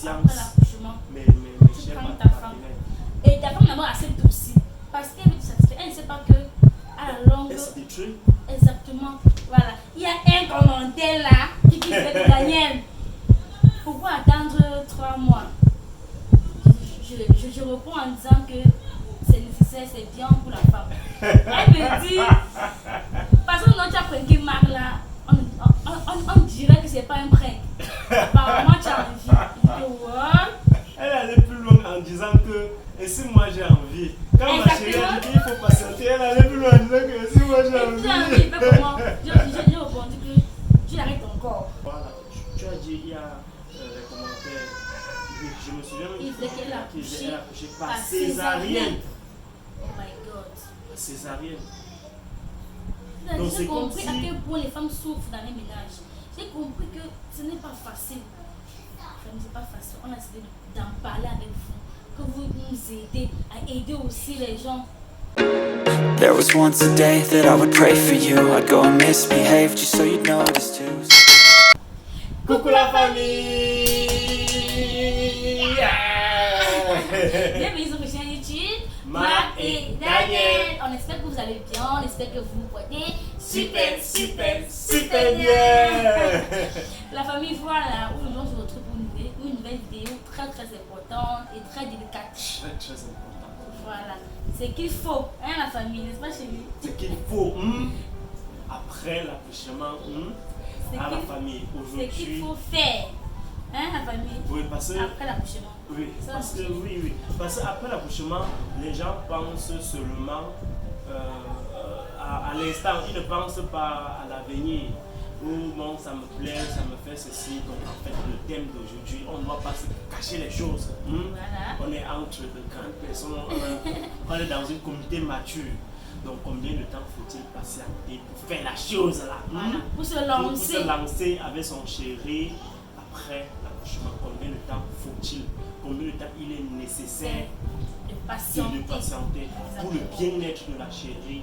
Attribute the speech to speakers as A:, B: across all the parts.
A: patience.
B: Après l'accouchement,
A: Mais
B: tu
A: chers
B: prends ta femme. Et ta femme d'abord accepte aussi. Parce qu'elle veut te satisfaire. Elle ne sait pas que à la longue.
A: Est-ce que tu
B: Exactement. Voilà. Il y a un commentaire là qui fait que Daniel. Pourquoi attendre 3 mois? Je réponds en disant que c'est nécessaire, c'est bien pour la femme. Elle me dit, parce que non, tu as pris qui marque là, on dirait que c'est pas un prank. Apparemment, tu as envie. Je dis, what?
A: Elle allait plus loin en disant que, et si moi j'ai envie? Quand ma chérie a dit qu'il faut patienter, elle allait plus loin en disant que, si moi j'ai envie.
B: Tu as envie, mais comment? J'ai répondu que tu arrêtes encore.
A: Voilà, tu as dit, il y a les commentaires. Oui, je me souviens
B: Il disait qu'elle a accouché
A: par césarienne.
B: Oh my god.
A: Césarienne.
B: J'ai compris à quel point les femmes souffrent dans les ménages. J'ai compris que ce n'est pas facile. Ce n'est pas facile. On a décidé d'en parler avec vous. Que vous nous aidez à aider aussi les gens.
C: There was once a day that I would pray for you. I'd go and misbehave just so you'd notice too.
A: Coucou la famille!
B: Bienvenue sur ma chaîne YouTube, Marc et Daniel. On espère que vous allez bien, on espère que vous vous portez super bien. La famille, voilà, aujourd'hui on se retrouve pour une nouvelle vidéo très importante et très délicate.
A: Très important.
B: Voilà, c'est qu'il faut, hein la famille, n'est-ce pas chérie?
A: C'est qu'il faut, après l'accouchement, à la famille, aujourd'hui.
B: C'est qu'il faut faire, hein la famille?
A: Oui, parce que,
B: après l'accouchement.
A: Oui, parce qu'après l'accouchement, les gens pensent seulement à l'instant, ils ne pensent pas à l'avenir. Ou bon, ça me plaît, ça me fait ceci. Donc en fait, le thème d'aujourd'hui, on ne doit pas se cacher les choses.
B: Voilà.
A: On est entre de grandes personnes, on est dans une communauté mature. Donc combien de temps faut-il passer à côté pour faire la chose là?
B: Pour se lancer.
A: Pour se lancer avec son chéri après l'accouchement. Combien de temps faut-il? Combien de temps il est nécessaire
B: de patienter
A: pour le bien-être de la chérie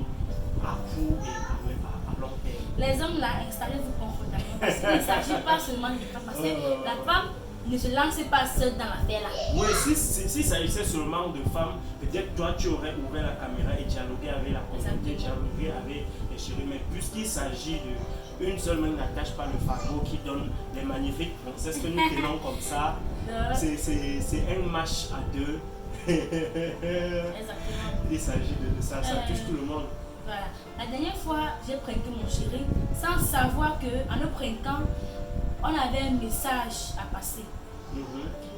A: à court et à long terme?
B: Les hommes là, installez-vous confortablement parce qu'il ne s'agit pas seulement de femmes. Parce que la femme ne se lance pas seule dans l'affaire là.
A: Oui, si ça s'agissait seulement de femmes, peut-être toi tu aurais ouvert la caméra et dialogué avec la communauté, dialogué avec les chéris. Mais puisqu'il s'agit d'une seule main n'attache pas le fardeau qui donne les magnifiques princesses que nous tenons comme ça, c'est un match à deux.
B: Exactement.
A: Il s'agit de ça, ça touche tout le monde.
B: Voilà. La dernière fois, j'ai pranké mon chéri sans savoir qu'en le pranquant, on avait un message à passer.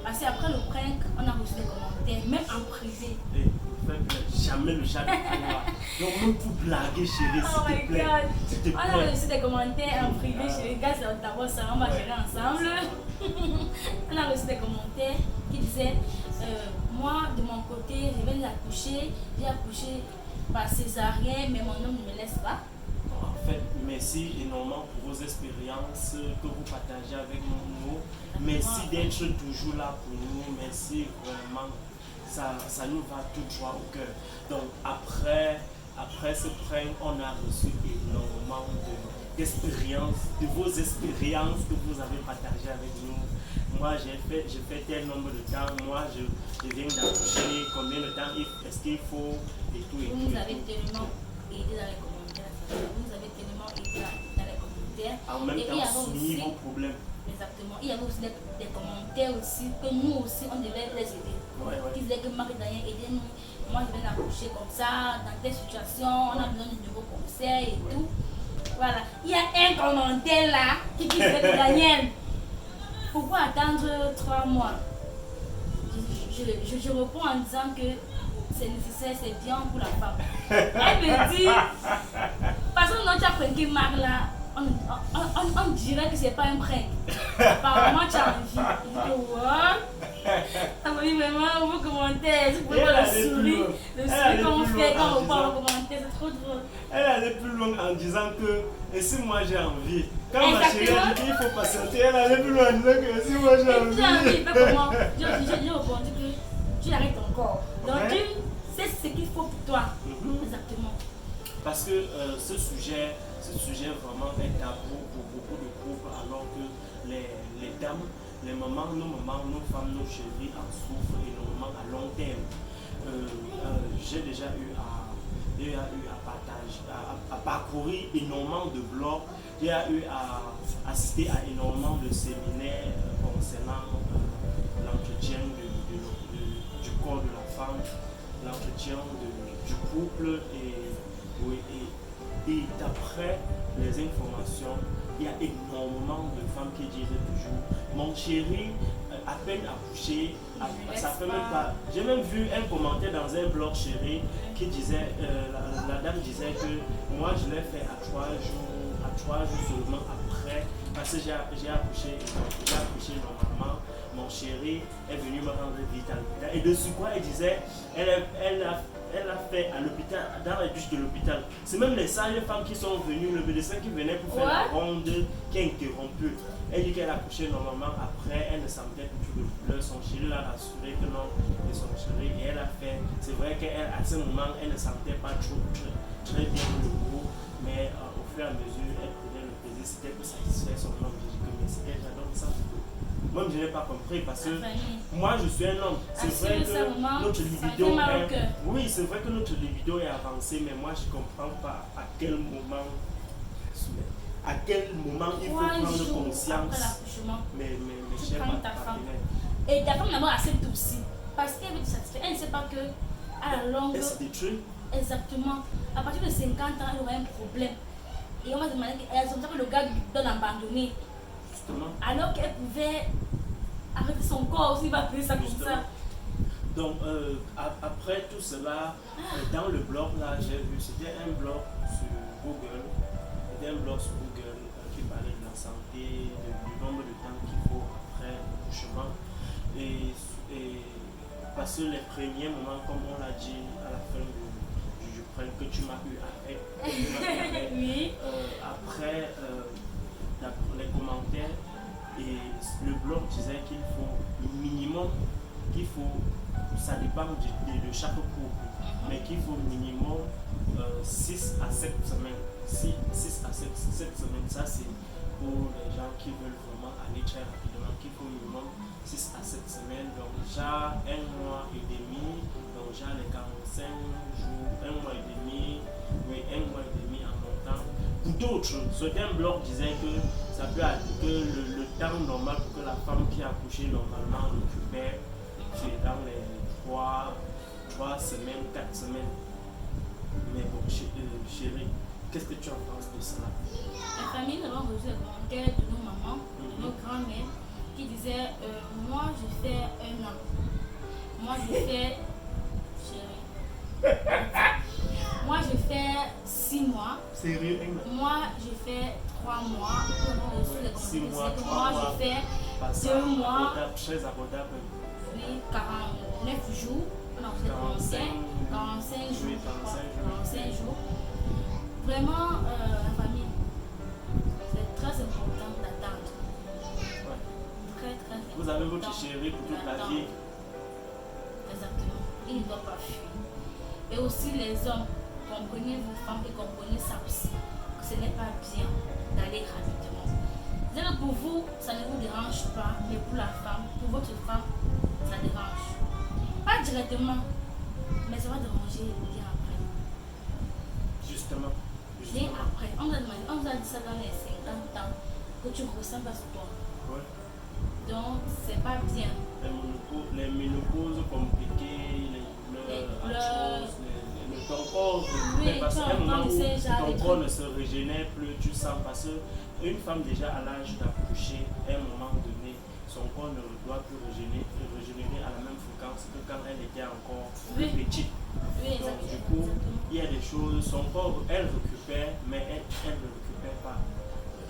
B: Parce qu'après le prank, on a reçu des commentaires, même en privé.
A: Jamais le chat de toi. Donc même pour blaguer chérie, s'il te plaît.
B: On a reçu des commentaires en privé chez les gars, c'est d'abord ça, on va gérer ensemble. On a reçu des commentaires qui disaient moi de mon côté, je vais l'accoucher, j'ai accouché par césarienne, mais mon homme ne me laisse pas.
A: En fait, merci énormément pour vos expériences que vous partagez avec nous. Merci d'être toujours là pour nous. Merci vraiment. Ça nous va tout droit au cœur. Donc après ce prank, on a reçu énormément d'expériences, de vos expériences que vous avez partagées avec nous. Moi j'ai fait tel nombre de temps, moi je viens d'accoucher, combien de temps est-ce qu'il faut et tout.
B: Vous nous avez tellement aidé dans les commentaires. Vous nous avez tellement aidé dans les commentaires.
A: En même temps, soumis vos problèmes.
B: Exactement. Il y avait aussi des commentaires aussi que nous aussi on devait les aider. Qui disaient que Marie-Daniel aidez-nous. Moi je viens d'accoucher comme ça, dans telle situation, on a besoin de nouveaux conseils et tout. Voilà. Il y a un commentaire là qui disait que Daniel, pourquoi attendre 3 mois? Je réponds en disant que c'est nécessaire, c'est bien pour la femme. Elle me dit, parce que non, tu as pris qui marque là, on dirait que c'est pas un prank. Apparemment, tu as envie. Je dis, what? Ça m'a dit vraiment vos commentaires. Vous pouvez voir le sourire qu'on fait quand on parle aux commentaires, c'est trop drôle.
A: Elle allait plus loin en disant que, et si moi j'ai envie? Quand ma chérie a dit qu'il faut patienter, elle allait plus loin en disant que, et si moi j'ai envie?
B: Tu as envie, mais comment? J'ai répondu que tu arrêtes encore. Donc tu sais ce qu'il faut pour toi. Exactement.
A: Parce que ce sujet vraiment est tabou pour beaucoup de couples, alors que les dames les mamans, nos femmes, nos chéries en souffrent énormément à long terme. J'ai déjà eu à partager, à parcourir énormément de blogs, j'ai eu à assister à énormément de séminaires concernant l'entretien du corps de la femme, l'entretien du couple et d'après les informations, il y a énormément de femmes qui disent toujours mon chéri à peine accouché, ça fait même pas. J'ai même vu un commentaire dans un blog chéri qui disait, la dame disait que moi je l'ai fait à 3 jours seulement après, parce que j'ai accouché normalement. Mon chéri est venu me rendre vite à l'hôpital. Et dessus quoi elle disait, elle a fait à l'hôpital, dans la douche de l'hôpital. C'est même les sages-femmes qui sont venues, le médecin qui venait pour faire la ronde, qui a interrompu. Elle dit qu'elle a accouché normalement, après elle ne sentait plus de douleur. Son chéri l'a rassuré que non, et son chéri, et elle a fait. C'est vrai qu'à ce moment, elle ne sentait pas très bien le gros, mais au fur et à mesure, elle prenait le plaisir, c'était pour satisfaire son homme. J'ai dit que mais c'était j'adore ça. Moi, je n'ai pas compris parce que moi, je suis un homme. C'est vrai que notre libido oui, c'est vrai que notre libido est avancé, mais moi, je ne comprends pas à quel moment il faut prendre conscience. Mais chers partenaires.
B: Et ta femme d'abord accepte aussi. Parce qu'elle veut te satisfaire. Elle ne sait pas que à la longue.
A: Elle se détruit.
B: Exactement. À partir de 50 ans, elle aura un problème. Et on va demander qu'elle sent que le gars lui donne abandonner. Alors qu'elle pouvait arrêter son corps aussi, il va payer ça comme ça.
A: Donc, après tout cela, dans le blog, là, j'ai vu, c'était un blog sur Google. C'était un blog sur Google qui parlait de la santé, du nombre de temps qu'il faut après l'accouchement. Et parce que les premiers moments, comme on l'a dit à la fin du prêt que tu m'as eu avec,
B: oui.
A: après les commentaires, et le blog disait qu'il faut minimum, ça dépend de chaque couple, mais qu'il faut minimum 6 à 7 semaines. 6 à 7 semaines, ça c'est pour les gens qui veulent vraiment aller très rapidement, qu'il faut minimum 6 à 7 semaines, donc déjà 1 mois et demi, donc déjà les 45 jours, 1 mois et demi, oui, 1 mois et demi en montant. Pour d'autres, certains blogs disaient que ça peut être que le temps normal pour que la femme qui a accouché normalement récupère, c'est dans les 3 semaines, 4 semaines. Mais bon, chérie, qu'est-ce que tu en penses de cela?
B: La famille, nous avons reçu les commentaires de nos mamans, de nos grands-mères, qui disaient moi je fais 1 an. Moi je fais. Chérie. Moi je fais 6 mois.
A: Sérieux?
B: Moi je fais 3 mois. Nous avons reçu les
A: 6 mois,
B: commentaires.
A: 3
B: Moi
A: mois.
B: je fais 2 mois.
A: Très abordable.
B: Oui, 49 jours. Non, c'est 45 jours. 45 jours. Vraiment, la famille, c'est très important d'attendre.
A: Ouais.
B: Très important.
A: Vous avez votre chérie pour toute la vie.
B: Exactement. Il ne doit pas fuir. Et aussi les hommes, comprenez vos femmes et comprenez ça aussi. Que ce n'est pas bien d'aller rapidement. C'est-à-dire que pour vous, ça ne vous dérange pas, mais pour la femme, pour votre femme, ça dérange. Pas directement, mais ça va déranger bien après.
A: Justement.
B: Bien après. On vous a dit ça dans les 50 ans, que tu ressens pas sur toi.
A: Ouais.
B: Donc, c'est pas bien.
A: Les ménopauses compliquées, les douleurs, ton corps,
B: oui,
A: parce qu'à un moment où ton corps
B: trucs.
A: ne se régénère plus, tu sens, parce qu'une femme déjà à l'âge d'accoucher, à un moment donné, son corps ne doit plus régénérer à la même fréquence que quand elle était encore plus petite.
B: Oui,
A: donc du coup, il y a des choses, son corps, elle récupère, mais elle ne récupère pas.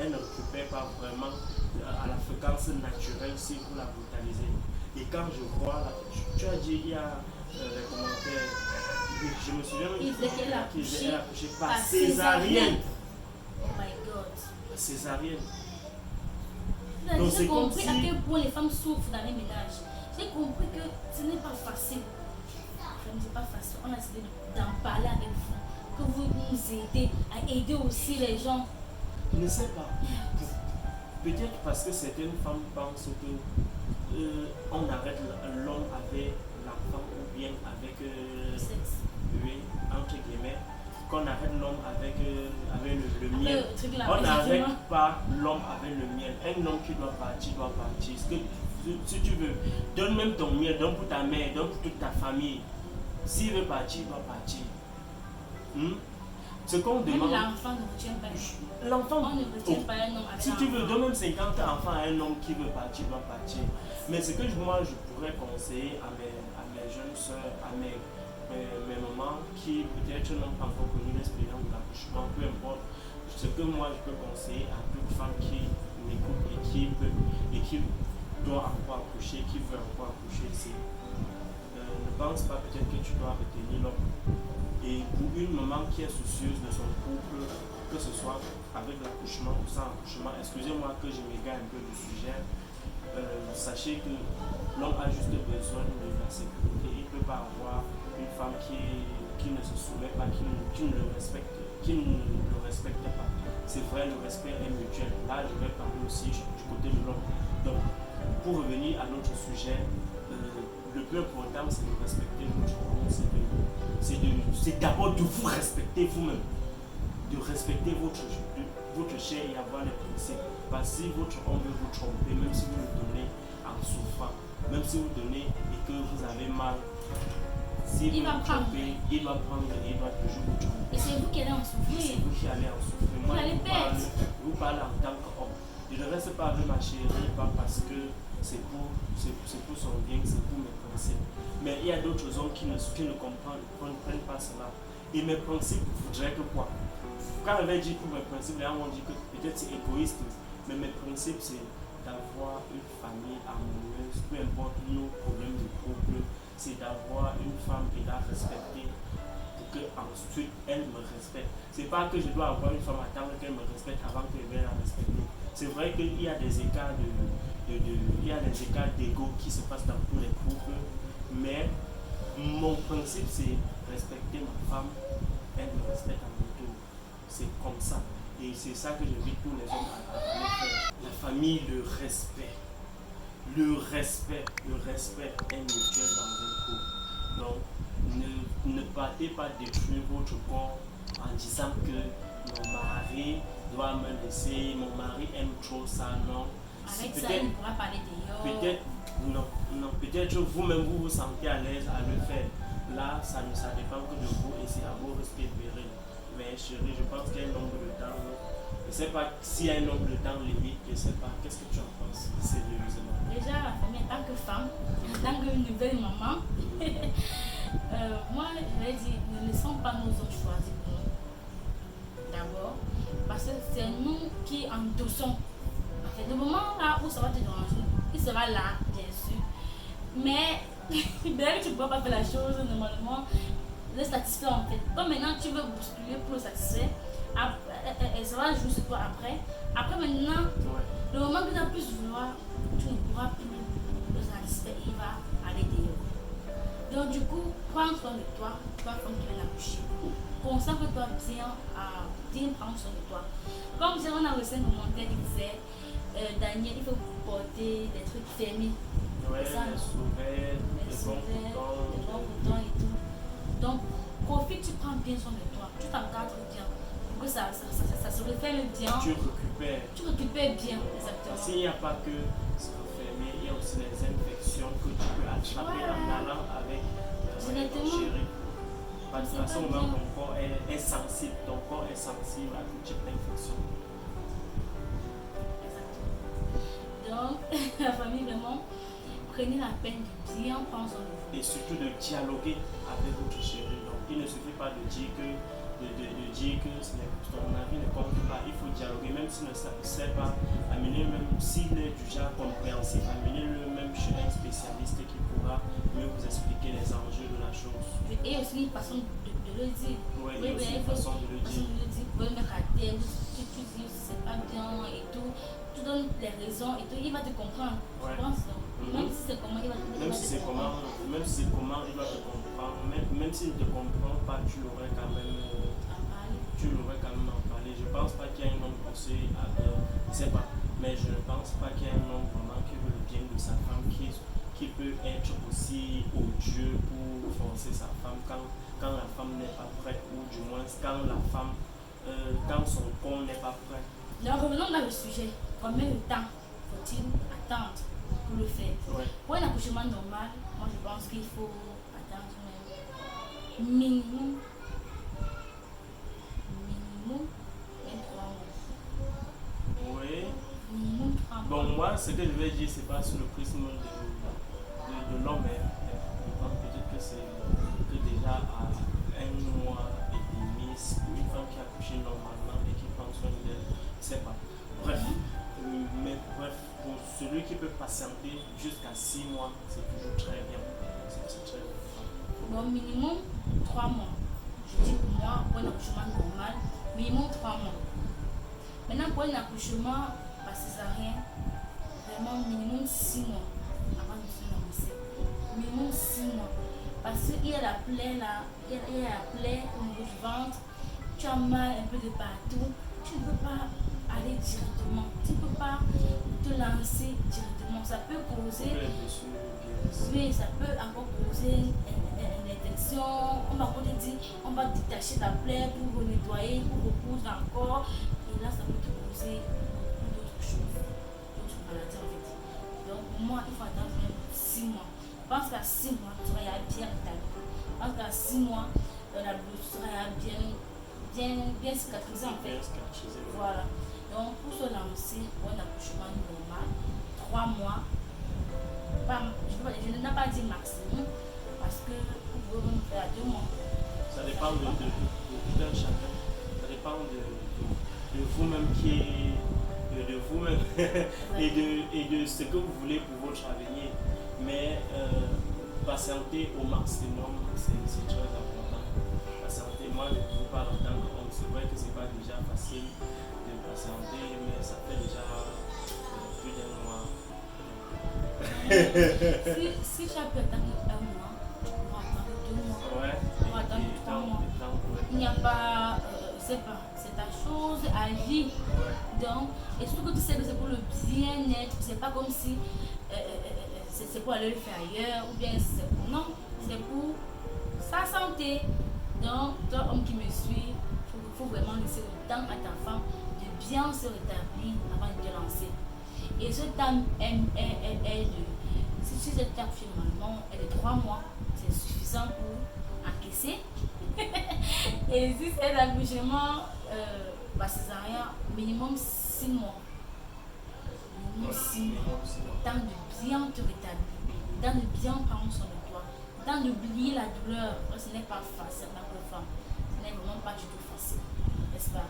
A: Elle ne récupère pas vraiment à la fréquence naturelle si vous la brutalisez. Et quand je vois, tu as dit, il y a les commentaires, je me souviens
B: qu'elle a accouché
A: par césarienne.
B: Oh my God.
A: Césarienne.
B: J'ai compris à quel point les femmes souffrent dans les ménages. J'ai compris que ce n'est pas facile. Ce n'est pas facile. On a essayé d'en parler avec vous. Que vous nous aidez à aider aussi les gens.
A: Je ne sais pas. peut-être parce que certaines femmes pensent que on arrête l'homme avec l'enfant ou bien avec
B: Sexe.
A: oui, entre guillemets, qu'on arrête l'homme avec, avec le
B: Après,
A: miel.
B: le truc là,
A: On n'arrête
B: effectivement.
A: pas l'homme avec le miel. Un homme qui doit partir, doit partir. Si tu veux, donne même ton miel, donne pour ta mère, donne pour toute ta famille. S'il veut partir, il doit partir. Ce qu'on
B: Même
A: demande.
B: l'enfant ne retient pas.
A: L'enfant,
B: On ne retient pas un homme avec
A: si
B: un
A: tu veux,
B: enfant.
A: donne même 50 enfants à un homme qui veut partir, doit partir. Mais ce que moi je pourrais conseiller à mes jeunes soeurs, à mes mamans qui peut-être n'ont pas encore connu l'expérience de l'accouchement, peu importe, ce que moi je peux conseiller à toute femme qui m'écoute et qui doit encore accoucher, qui veut encore accoucher, c'est ne pense pas peut-être que tu dois retenir l'homme. Et pour une maman qui est soucieuse de son couple, que ce soit avec l'accouchement ou sans accouchement, excusez-moi que je m'égare un peu du sujet, sachez que l'homme a juste besoin de la sécurité. Il ne peut pas avoir une femme qui ne se soumet pas, qui ne le respecte pas. C'est vrai, le respect est mutuel. Là, je vais parler aussi du côté de l'homme. Donc, pour revenir à notre sujet, le plus important, c'est de respecter votre homme, c'est d'abord de vous respecter vous-même, de respecter votre chair et avoir les principes. Parce que si votre homme veut vous tromper, même si vous le donnez en souffrant, même si vous donnez et que vous avez mal, s'il veut vous tromper, il va prendre et il va toujours vous tromper.
B: Et c'est vous qui allez en
A: C'est
B: souffrir.
A: vous qui allez en souffrir.
B: Vous allez perdre.
A: Vous parlez en tant qu'homme. Je ne reste pas avec ma chérie, pas parce que c'est pour son bien, c'est pour mes principes. Mais il y a d'autres hommes qui ne comprennent pas cela. Et mes principes voudraient que quoi? Quand on va dire pour mes principes, les gens vont dire que peut-être c'est égoïste. Mais mes principes, c'est d'avoir une famille harmonieuse, peu importe nos problèmes de couple, c'est d'avoir une femme et la respecter pour que ensuite elle me respecte. C'est pas que je dois avoir une femme attendre qu'elle me respecte avant qu'elle vienne la respecter. C'est vrai qu'il y a des écarts d'ego qui se passent dans tous les couples, mais mon principe c'est respecter ma femme, elle me respecte en retour. C'est comme ça. Et c'est ça que j'invite tous les hommes à faire. La famille, le respect. Le respect est mutuel dans un couple. Donc, ne partez pas détruire votre corps en disant que mon mari doit me laisser, mon mari aime trop ça, non.
B: Avec ça, il pourra parler de
A: Peut-être vous-même vous vous sentez à l'aise à le faire. Là, ça dépend que de vous et c'est à vous de respecter. Mais chérie, je pense qu'il y a un nombre de temps. Je ne sais pas s'il y a un nombre de temps limite, je ne sais pas. Qu'est-ce que tu en penses sérieusement?
B: Déjà, la famille, en tant que femme, en tant que nouvelle maman, moi, je vais dire, ne laissons pas nos hommes choisir pour nous. D'abord, parce que c'est nous qui endossons. Et le moment là où ça va te déranger, il sera là, bien sûr. Mais, dès que tu ne peux pas faire la chose, normalement, le satisfaire en fait. Comme maintenant tu veux bousculer pour le satisfaire, ça va jouer sur toi après. Après maintenant, le moment que tu as plus vouloir, tu ne pourras plus le satisfaire, il va aller dehors. Donc du coup, prends soin de toi, femme qui vient d'accoucher. Concentre-toi bien prendre soin de toi. Comme si on a reçu un commentaire qui disait, Daniel, il faut porter des trucs fermés.
A: Ouais,
B: ça,
A: les souvenirs, les bons
B: boutons et tout. Donc, profite, tu prends bien soin de toi, tu t'encadres bien. Pour que ça se referme bien.
A: Tu récupères.
B: Tu récupères bien, exactement.
A: S'il n'y a pas que se refermer, il y a aussi les infections que tu peux attraper en allant avec ton chéri. Parce qu'à ce moment, ton corps est sensible. Ton corps est sensible à tout type d'infection.
B: Donc, la famille, vraiment, prenez la peine de bien prendre soin de vous.
A: Et surtout de dialoguer avec votre chéri. Donc, il ne suffit pas de dire que, ton avis ne compte pas. Il faut dialoguer, même s'il ne sait pas. Amener même s'il est du genre compréhensif, amenez-le même chez un spécialiste qui pourra mieux vous expliquer les enjeux de la chose.
B: Et aussi une façon de le dire.
A: Oui, il y a aussi une façon de le dire.
B: Vous pouvez mettre à terre, tu dis c'est pas bien et tout. Tu donnes les raisons et tout, il va te comprendre.
A: Ouais.
B: Je pense. Même si c'est comment, il va te comprendre.
A: Même si c'est comment, il va te comprendre. Même s'il ne te comprend pas, tu l'aurais quand même en parler. Je pense pas qu'il y a un homme poussé à je sais pas. Mais je peut être aussi odieux pour forcer sa femme quand la femme n'est pas prête, ou du moins quand son corps n'est pas prêt.
B: Donc revenons dans le sujet. Combien de temps faut-il attendre pour le faire?
A: Ouais.
B: Pour un accouchement normal, moi je pense qu'il faut attendre minimum 3 mois.
A: Oui.
B: Minimum 3 mois.
A: Bon, moi, ce que je vais dire, c'est pas sur le prisme de l'homme. Je pense peut-être que c'est que déjà à 1 mois et demi, une femme qui a accouché normalement et qui prend soin d'elle, je sais pas. Bref, mais bref, pour celui qui peut patienter jusqu'à 6 mois, c'est toujours très bien. C'est très bien.
B: Bon, minimum 3 mois. Je dis pour moi, pour un accouchement normal, minimum 3 mois. Maintenant, pour un accouchement par césarien, vraiment minimum 6 mois avant de se lancer. Minimum 6 mois. Parce qu'il y a la plaie là, il y a la plaie au niveau du ventre, tu as mal un peu de partout, tu ne peux pas aller directement, tu ne peux pas te lancer directement. Ça peut causer. Oui, ça peut encore causer une infection. On va encore te dire, on va détacher ta plaie pour nettoyer, pour recoudre encore. Et là, ça peut te causer beaucoup d'autres choses, d'autres maladies en fait. Donc, pour moi, il faut attendre même 6 mois. Je pense qu'à 6 mois, tu seras bien rétabli. Je pense qu'à 6 mois, la blessure sera bien cicatrisée en fait. Voilà. Donc, pour se lancer pour un accouchement normal, 3 mois. Je n'ai pas dit maximum parce que vous pouvez même faire 2 mois.
A: Ça dépend de tout un chacun. Ça dépend de vous-même de vous-même et de ce que vous voulez pour votre avenir. Mais patienter au maximum, c'est très important. Patienter, moi je ne vous parle en tant qu'homme. C'est vrai que ce n'est pas déjà facile de patienter, mais ça fait déjà plus d'1 mois.
B: Si tu as pu attendre 1 mois, tu pourras attendre 2 mois.
A: Ouais.
B: Tu pourras attendre 3 mois. Il n'y a pas, c'est ta chose à vie.
A: Ouais.
B: Donc, et surtout que tu sais que c'est pour le bien-être, c'est pas comme si c'est pour aller le faire ailleurs ou bien c'est pour. Non, c'est pour sa santé. Donc, toi, homme qui me suit, il faut vraiment laisser le temps à ta femme de bien se rétablir avant de te lancer. Et ce temps est de. Si tu es accouché normalement, elle est de 3 mois, c'est suffisant pour encaisser. Et si c'est l'accouchement césarien, minimum 6 mois. Minimum 6 mois. Temps de bien te rétablir, temps de bien prendre soin de toi, temps d'oublier la douleur. Ce n'est pas facile, ma pauvre femme. Ce n'est vraiment pas du tout facile. N'est-ce pas?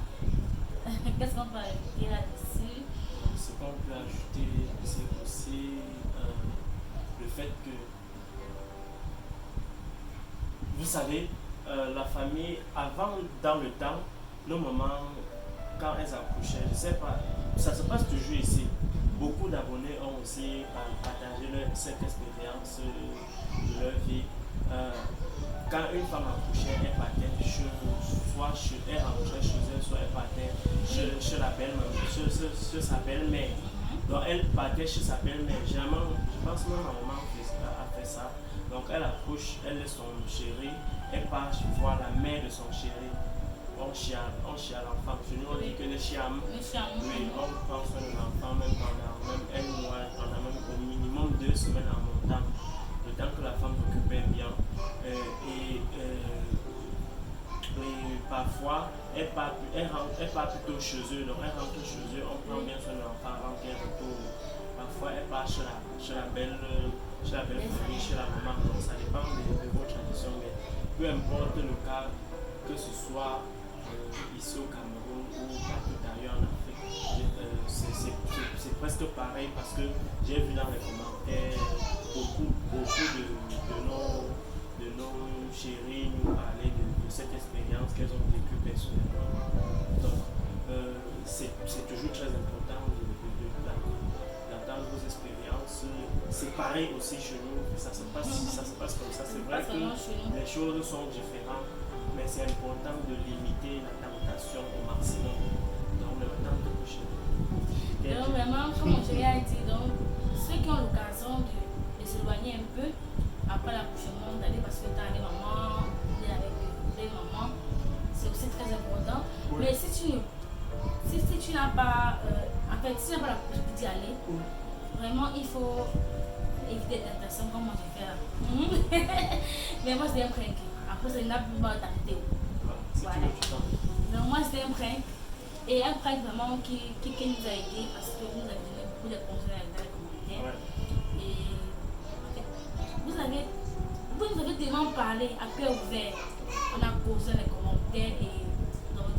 B: Qu'est-ce qu'on peut ajouter là-dessus?
A: Ce qu'on peut ajouter, c'est aussi le fait que, vous savez, la famille, avant, dans le temps, nos mamans, quand elles accouchaient, je ne sais pas, ça se passe toujours ici. Beaucoup d'abonnés ont aussi partagé cette expérience de leur vie. Quand une femme accouchait, elle partait elle rentrait chez elle, soit elle partait chez la belle-mère, chez sa belle-mère. Donc elle partait chez sa belle-mère. Généralement, je pense même ma maman a fait ça. Donc elle accouche, elle est son chéri, elle part voir la mère de son chéri. On chia l'enfant. Chez nous, on dit que les chiams, oui, on prend soin de l'enfant même pendant même 1 mois, pendant même au minimum 2 semaines en montant, le temps que la femme s'occupait bien. Et parfois, elle part plutôt chez eux, donc elle rentre chez eux, on prend bien soin de l'enfant avant qu'elle retourne. Parfois, elle part chez la belle famille, chez la maman, donc ça dépend de vos traditions, mais peu importe le cas, que ce soit ici au Cameroun ou partout ailleurs en Afrique, c'est presque pareil parce que j'ai vu dans les commentaires beaucoup de nos chéris nous parler de cette expérience qu'elles ont vécue personnellement. Donc, c'est toujours très important d'entendre vos expériences. C'est pareil aussi chez nous, ça se passe comme ça. C'est vrai que les choses sont différentes, mais c'est important de limiter la tentation au maximum. Donc, le temps de coucher.
B: Donc, vraiment, comme je l'ai dit, donc, ceux qui ont l'occasion de s'éloigner un fait, si on n'a pas la possibilité d'y aller, vraiment, il faut éviter les tentations comme moi j'ai fait là. Mais moi, c'était un prank. Après, c'est une app qui m'a tenter. Voilà. Donc, moi, c'était un prank. Et un prank vraiment qui nous a aidé parce que nous a donné beaucoup de conseils dans les commentaires. Et vous nous avez tellement parlé à cœur ouvert. On a posé les commentaires et donc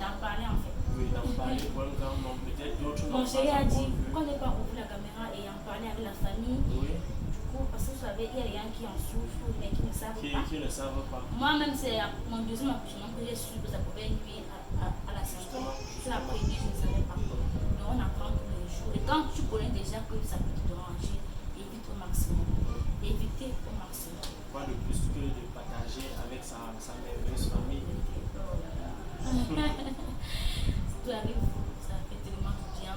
B: d'en parler en fait.
A: Oui, d'en parler, peut-être d'autres.
B: Mon chéri a dit qu'on n'ait pas ouvert la caméra et en parler avec la famille.
A: Oui.
B: Du coup, parce que vous savez, il y a des gens qui en souffrent mais qui ne savent pas.
A: Qui ne savent pas.
B: Moi-même, c'est mon deuxième accouchement que j'ai su que ça pouvait nuire à la santé. C'est la première, je ne savais pas. Donc on apprend tous les jours. Et quand tu connais déjà que ça peut te déranger, évite au maximum. Évitez au maximum.
A: Quoi de plus que de partager avec sa merveilleuse famille.
B: Surtout avec vous, ça fait tellement du bien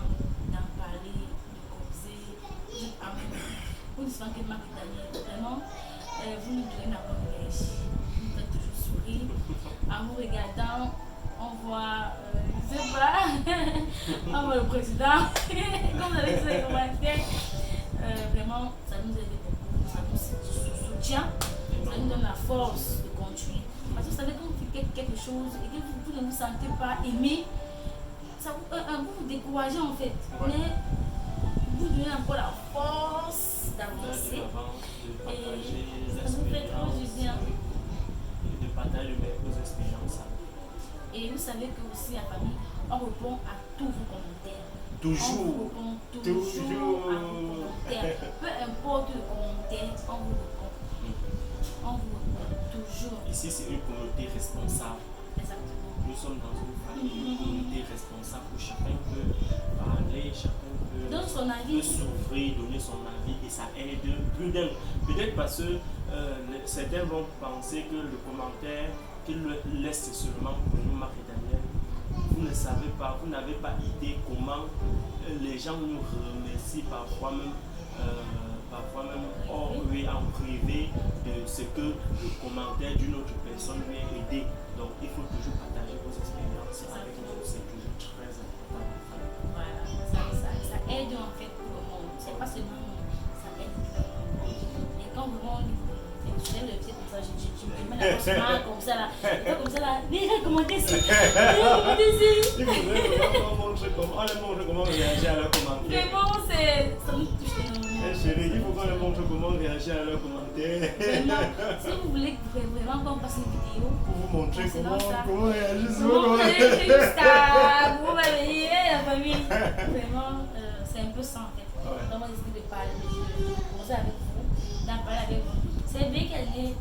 B: d'en parler, de causer. Vous ne savez que Marc Daniel, vraiment, vous nous donnez la bonne énergie. Vous nous faites toujours sourire. En vous regardant, on voit, je ne sais pas, on voit le président. Comme vous avez dit les commentaires, vraiment, ça nous aide beaucoup, ça nous soutient, ça nous donne la force de continuer. Parce que vous savez, quand vous faites quelque chose et que vous ne vous sentez pas aimé, ça vous découragez en fait.
A: Ouais.
B: Mais vous donnez encore la force d'avancer.
A: Et
B: ça vous fait trop du bien.
A: De partager vos expériences.
B: Et vous savez que aussi la famille, on répond à tous vos commentaires.
A: Toujours.
B: On répond toujours à vos commentaires. Peu importe le commentaire, on vous répond. On vous répond toujours.
A: Ici, c'est une communauté responsable.
B: Exactement.
A: Nous sommes dans une famille, une communauté responsable où chacun peut parler, chacun peut
B: Donne son avis.
A: s'ouvrir, donner son avis et ça aide plus d'un. Peut-être parce que certains vont penser que le commentaire qu'ils laissent seulement pour nous, Marc et Daniel, vous ne savez pas, vous n'avez pas idée comment les gens nous remercient parfois même en privé de ce que le commentaire d'une autre personne lui a aidé. Donc il faut toujours partager vos expériences avec nous, c'est toujours très important.
B: Voilà, ça aide en fait tout le monde. C'est pas seulement nous, ça aide tout le monde. Et quand vraiment je lève le pied comme ça, je me mets la main comme ça là. Comme ça là, viens commenter ici. Viens commenter ici.
A: On leur montre comment réagir à leurs commentaires.
B: Vraiment, ça nous touche énormément.
A: Chérie, il faut qu'on leur montre comment réagir à leurs commentaires.
B: Vraiment, si vous voulez vraiment qu'on passe une vidéo,
A: Pour vous montrer comment réagir sur
B: vous
A: vos
B: allez Insta, vous allez la famille. Vraiment, c'est un peu ça en fait. Donc, on décide de parler, de causer avec vous, d'en parler avec vous. C'est bien qu'elle ait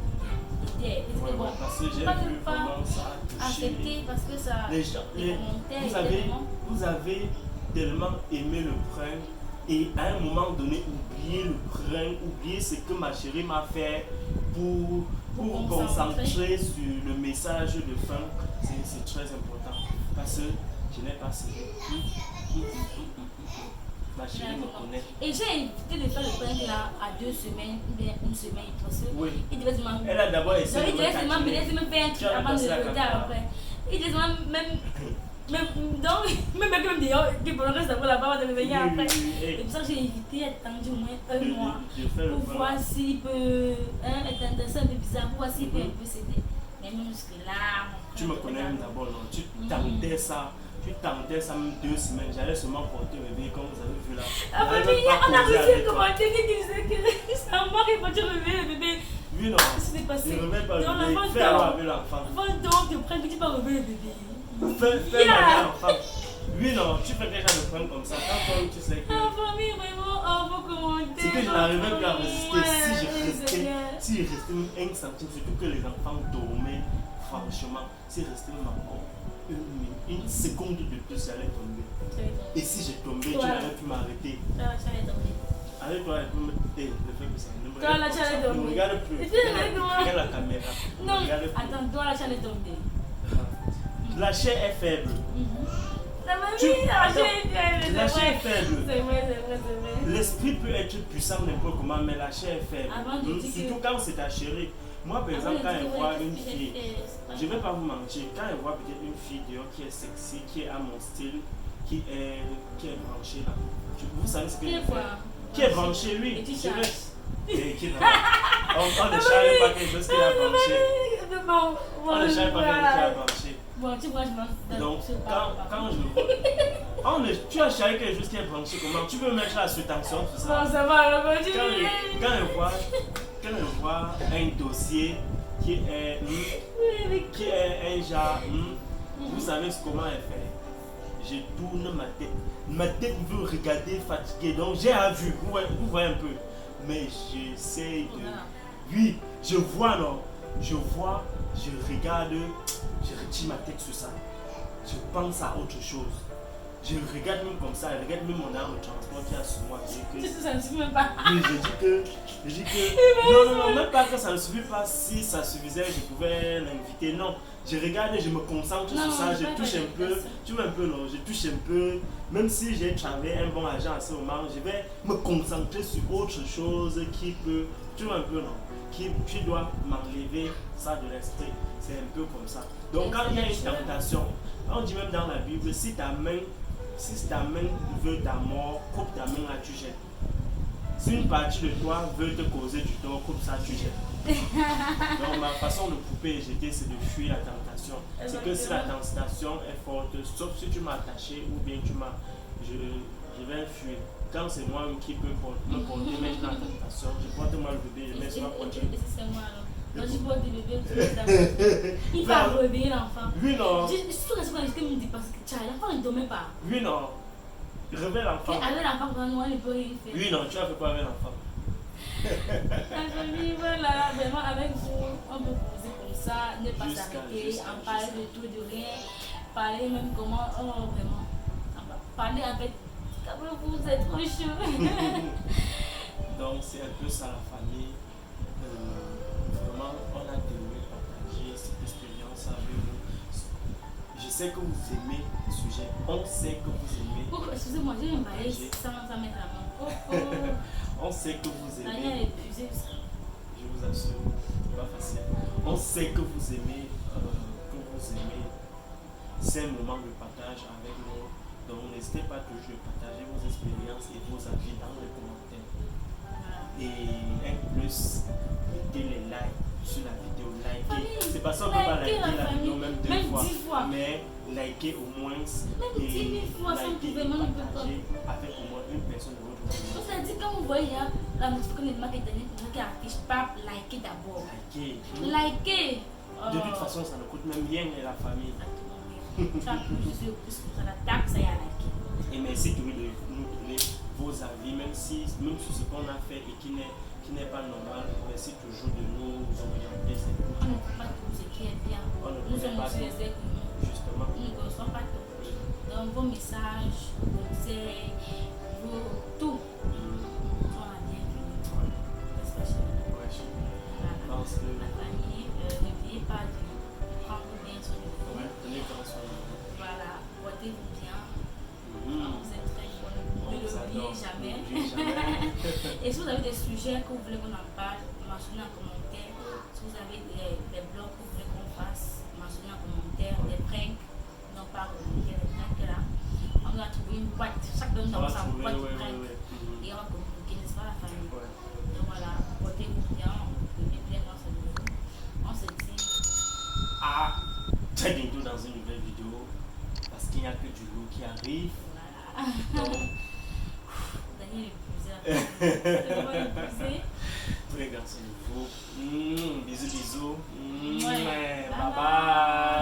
B: été. Bon,
A: parce que j'ai
B: pas
A: vu
B: de pas
A: vraiment ça toucher.
B: accepter parce que ça.
A: Les gens,
B: commentaires,
A: vous avez tellement aimé le prank et à un moment donné oublier le prank, oublier ce que ma chérie m'a fait pour vous concentrer sur le message de fin, c'est très important parce que je n'ai pas cédé. Ma chérie me connaît.
B: Et j'ai évité de faire le prank là à 2 semaines, ou bien une semaine parce que
A: Oui.
B: il devait demander.
A: Elle a d'abord essayé de me
B: faire un
A: Tu
B: truc
A: as
B: avant de
A: passé la
B: le regarder
A: caméra.
B: après. Il devait même dire que pour le reste après là-bas, on devait venir
A: Oui,
B: après.
A: oui, oui.
B: Et pour ça j'ai évité attendu au moins un mois
A: de faire le
B: pour
A: prank.
B: voir s'il peut être intéressant un peu bizarre, pour voir s'il peut un peu s'aider. Mais même jusque là,
A: Tu me connais même d'abord, non? Tu tentais ça même 2 semaines. J'allais seulement porter le bébé comme vous avez vu là.
B: Ah, famille, on a reçu un commentaire qui disait que c'est un mois qu'il faut réveiller le bébé.
A: Oui, non.
B: Qu'est-ce qui s'est passé?
A: Ne réveille pas le
B: Donc,
A: bébé.
B: l'enfant
A: Fais-le
B: dort.
A: avec l'enfant.
B: Avant donc de prendre que tu peux réveiller le bébé.
A: Fais-le avec l'enfant. Oui, non. Tu fais déjà le prendre comme ça. Quand toi, tu sais que.
B: Ah, famille, vraiment, on va commenter.
A: C'est que je n'arrivais plus à résister.
B: Ouais,
A: Si je restais même 1 centime, surtout que les enfants dormaient, franchement, si je restais même encore une seconde de plus, j'allais tomber. Et si je tombais, tu n'avais pu m'arrêter. Avec toi, elle peut me. Ne fais plus ça. Ne me
B: Toi, là, tu allais
A: ne me
B: tomber.
A: regarde plus.
B: Et tu allais tomber.
A: Regarde la caméra. Ne
B: Non,
A: me regarde plus.
B: attends, toi, là, tu allais tomber.
A: La chair est faible.
B: La mamie,
A: La chair est faible.
B: C'est vrai.
A: L'esprit peut être puissant n'importe comment, mais la chair est faible.
B: Avant de dire
A: Surtout
B: que-
A: quand c'est ta chérie. Moi, par exemple, quand elle voit une fille, je ne vais pas vous mentir, quand elle voit peut-être une fille dehors qui est sexy, qui est à mon style, qui est branché là. Vous savez ce que je fais? Qui est branché, lui?
B: Et tu
A: Je vais-
B: charges.
A: Et qui est on ne charge pas quelque chose qui a branché. On ne charge pas quelque chose qui a branché.
B: Bon, tu vois, je m'en
A: Donc, quand je vois. Tu as chargé quelque chose qui est branché, comment? Tu peux mettre la sous-tension, tout ça.
B: Bon, ça va, on continue.
A: Quand je vois un dossier qui est un genre, vous savez comment elle fait? Je tourne ma tête. Ma tête veut regarder fatiguée. Donc j'ai à vue, vous voyez un peu. Mais j'essaie de. Oui, je vois, non. Je vois, je regarde, je retire ma tête sur ça. Je pense à autre chose. Je regarde même comme ça, je regarde même mon arme de transport qui est sur moi.
B: Ça ne suffit même pas.
A: Oui, je dis que non, même pas que ça ne suffit pas. Si ça suffisait, je pouvais l'inviter. Non, je regarde, je me concentre sur ça, je touche un peu. Tu vois un peu, non, je touche un peu. Même si j'ai travaillé un bon agent à ce moment, je vais me concentrer sur autre chose qui peut, tu vois un peu, non, qui doit m'enlever ça de l'esprit. C'est un peu comme ça. Donc quand il y a une tentation, on dit même dans la Bible, si ta main veut ta mort, coupe ta main là, tu jettes. Si une partie de toi veut te causer du tort, coupe ça, tu jettes. Donc ma façon de couper et jeter, c'est de fuir la tentation. C'est que si la tentation est forte, sauf si tu m'as attaché ou bien je vais fuir. Quand c'est moi qui peux me porter maintenant la tentation, je porte moi le bébé, je mets sur ma poitrine.
B: C'est moi alors. Quand je porte le bébé, il va réveiller l'enfant.
A: Oui, non.
B: Je suis sûre que me dit parce que l'enfant ne dormait pas.
A: Oui, non. Réveille l'enfant.
B: Et avec l'enfant, on ne peut rien faire.
A: Oui, non, tu as fait quoi avec l'enfant?
B: La famille, voilà, vraiment avec vous, on peut poser comme ça, ne pas s'arrêter, en parler de tout, de rien, parler même comment, vraiment, parler avec, comme vous êtes trop chaud.
A: Donc c'est un peu ça la famille. Vraiment, on a aimé partager cette expérience avec vous. Je sais que vous aimez le sujet, on sait que vous aimez.
B: Oh, excusez-moi, j'ai un bail sans mettre la main. Oh.
A: On sait que vous
B: La
A: aimez.
B: est épuisée.
A: Je vous assure, c'est pas facile. On sait que vous aimez, ces moments de partage avec nous. Donc n'hésitez pas toujours à partager vos expériences et vos avis dans les commentaires. Et un plus, mettez les likes sur la vidéo, likez. C'est pas ça qu'on peut pas liker la vidéo même 10 fois. Mais likez au moins et likez, partagez avec au moins une personne de votre famille.
B: C'est-à-dire quand vous voyez la notification qui affiche, pas liker d'abord. Likez.
A: De toute façon, ça ne coûte même rien à la famille.
B: Ça la taxe et à liker.
A: Et merci de nous donner vos avis, même sur ce qu'on a fait et qui n'est pas normal. Merci toujours de nous orienter.
B: On ne peut pas tout ce qui est bien. Nous sommes aussi les êtres humains.
A: Justement.
B: Nous ne connaissons pas tout. Donc vos messages, vos conseils, tout. On a bien vu. N'est-ce pas, chérie?
A: Ouais, je pense que.
B: La famille, n'oubliez pas de prendre bien soin de vous.
A: Ouais, tenez bien soin de vous.
B: Voilà, portez-vous bien. Vous êtes très bonne. Ne l'oubliez jamais. Et si vous avez des sujets que vous voulez qu'on en parle, mentionnez en commentaire. Si vous avez des blogs que vous voulez qu'on fasse, mentionnez en commentaire. Des pranks, non pas des pranks là. On doit trouver une boîte. Chacun dans sa boîte de pranks. Et on va communiquer, n'est-ce pas, la famille? Donc voilà, portez-vous bien. Prenez bien soin de vous. On se dit
A: à très bientôt dans une nouvelle vidéo. Parce qu'il n'y a que du lourd qui arrive. Donc,
B: Daniel est épuisé.
A: très grand, c'est nouveau. Bisous, bisous.
B: Ouais.
A: Bye bye.